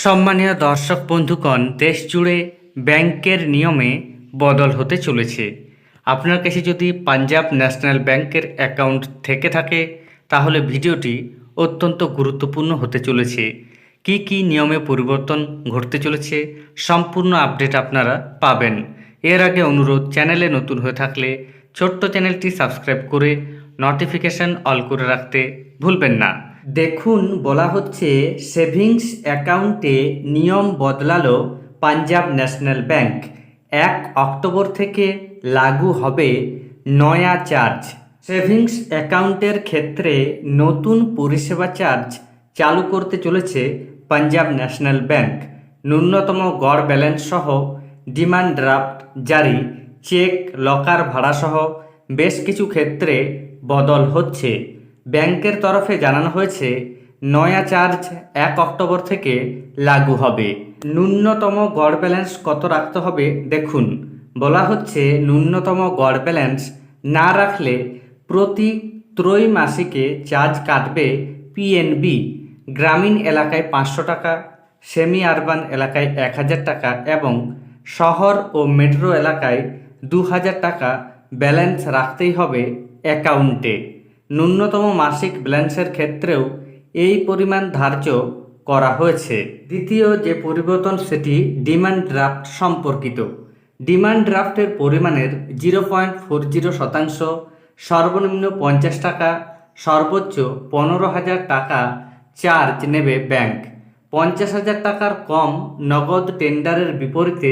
সম্মানীয় দর্শক বন্ধুগণ, দেশ জুড়ে ব্যাংকের নিয়মে বদল হতে চলেছে। আপনার কাছে যদি পাঞ্জাব ন্যাশনাল ব্যাংকের অ্যাকাউন্ট থেকে থাকে তাহলে ভিডিওটি অত্যন্ত গুরুত্বপূর্ণ হতে চলেছে। কি কি নিয়মে পরিবর্তন ঘটতে চলেছে সম্পূর্ণ আপডেট আপনারা পাবেন। এর আগে অনুরোধ, চ্যানেলে নতুন হয়ে থাকলে ছোট্ট চ্যানেলটি সাবস্ক্রাইব করে নোটিফিকেশন অল করে রাখতে ভুলবেন না। দেখুন, বলা হচ্ছে সেভিংস অ্যাকাউন্টে নিয়ম বদলালো পাঞ্জাব ন্যাশনাল ব্যাংক। 1 অক্টোবর থেকে লাগু হবে নয়া চার্জ। সেভিংস অ্যাকাউন্টের ক্ষেত্রে নতুন পরিষেবা চার্জ চালু করতে চলেছে পাঞ্জাব ন্যাশনাল ব্যাংক। ন্যূনতম গড় ব্যালেন্স সহ ডিমান্ড ড্রাফট জারি, চেক, লকার ভাড়া সহ বেশ কিছু ক্ষেত্রে বদল হচ্ছে। ব্যাংকের তরফে জানানো হয়েছে নয়া চার্জ 1 অক্টোবর থেকে লাগু হবে। ন্যূনতম গড় ব্যালেন্স কত রাখতে হবে দেখুন, বলা হচ্ছে ন্যূনতম গড় ব্যালেন্স না রাখলে প্রতি ত্রৈমাসিকে চার্জ কাটবে পিএনবি। গ্রামীণ এলাকায় 500 টাকা, সেমি আরবান এলাকায় 1000 টাকা এবং শহর ও মেট্রো এলাকায় 2000 টাকা ব্যালেন্স রাখতেই হবে অ্যাকাউন্টে। ন্যূনতম মাসিক ব্যালেন্সের ক্ষেত্রেও এই পরিমাণ ধার্য করা হয়েছে। দ্বিতীয় যে পরিবর্তন সেটি ডিমান্ড ড্রাফট সম্পর্কিত। ডিমান্ড ড্রাফটের পরিমাণের 0.40% সর্বনিম্ন 50 টাকা, সর্বোচ্চ 15,000 টাকা চার্জ নেবে ব্যাংক। 50,000 টাকার কম নগদ টেন্ডারের বিপরীতে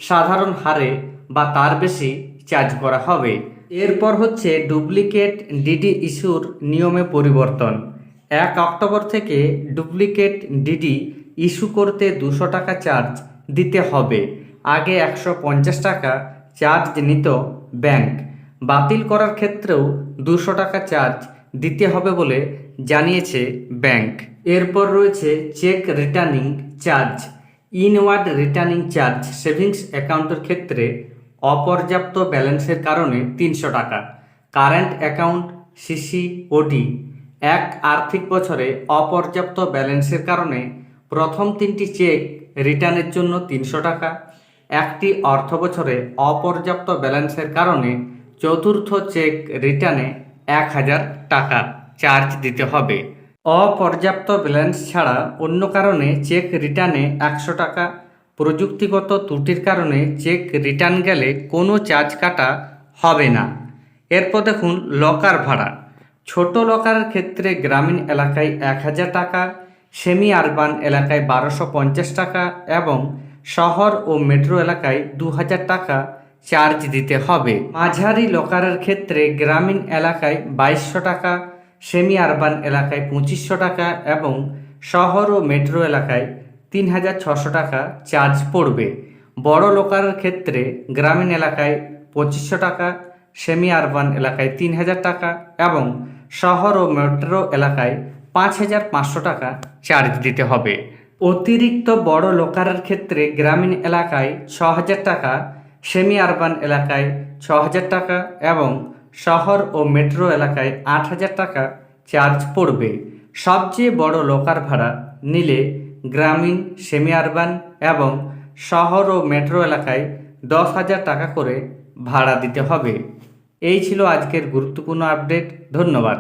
সাধারণ হারে বা তার বেশি চার্জ করা হবে। এরপর হচ্ছে ডুপ্লিকেট ডিডি ইস্যুর নিয়মে পরিবর্তন। 1 অক্টোবর থেকে ডুপ্লিকেট ডিডি ইস্যু করতে 200 টাকা চার্জ দিতে হবে। আগে 150 টাকা চার্জ নিত ব্যাংক। বাতিল করার ক্ষেত্রেও 200 টাকা চার্জ দিতে হবে বলে জানিয়েছে ব্যাংক। এরপর রয়েছে cheque returning charge. Inward returning charge savings অ্যাকাউন্টের ক্ষেত্রে অপর্যাপ্ত ব্যালেন্সের কারণে 300 টাকা। কারেন্ট অ্যাকাউন্ট সিসিওডি 1 আর্থিক বছরে অপর্যাপ্ত ব্যালেন্সের কারণে প্রথম 3টি চেক রিটার্নের জন্য 300 টাকা। একটি অর্থ বছরে অপর্যাপ্ত ব্যালেন্সের কারণে চতুর্থ চেক রিটার্নে 1000 টাকা চার্জ দিতে হবে। অপর্যাপ্ত ব্যালেন্স ছাড়া অন্য কারণে চেক রিটার্নে 100 টাকা। প্রযুক্তিগত ত্রুটির কারণে চেক রিটার্ন গেলে কোনো চার্জ কাটা হবে না। এরপর দেখুন লকার ভাড়া। ছোট লকারের ক্ষেত্রে গ্রামীণ এলাকায় 1000 টাকা, সেমি আরবান এলাকায় 1250 টাকা এবং শহর ও মেট্রো এলাকায় 2000 টাকা চার্জ দিতে হবে। মাঝারি লকারের ক্ষেত্রে গ্রামীণ এলাকায় 2200 টাকা, সেমি আরবান এলাকায় 2500 টাকা এবং শহর ও মেট্রো এলাকায় 3600 টাকা চার্জ পড়বে। বড় লকারের ক্ষেত্রে গ্রামীণ এলাকায় 2500 টাকা, সেমি আরবান এলাকায় 3000 টাকা এবং শহর ও মেট্রো এলাকায় 5500 টাকা চার্জ দিতে হবে। অতিরিক্ত বড় লকারের ক্ষেত্রে গ্রামীণ এলাকায় 6000 টাকা, সেমি আরবান এলাকায় 6000 টাকা এবং শহর ও মেট্রো এলাকায় 8000 টাকা চার্জ পড়বে। সবচেয়ে বড় লকার ভাড়া নিলে গ্রামীণ, সেমি আরবান এবং শহর ও মেট্রো এলাকায় 10,000 টাকা করে ভাড়া দিতে হবে। এই ছিল আজকের গুরুত্বপূর্ণ আপডেট। ধন্যবাদ।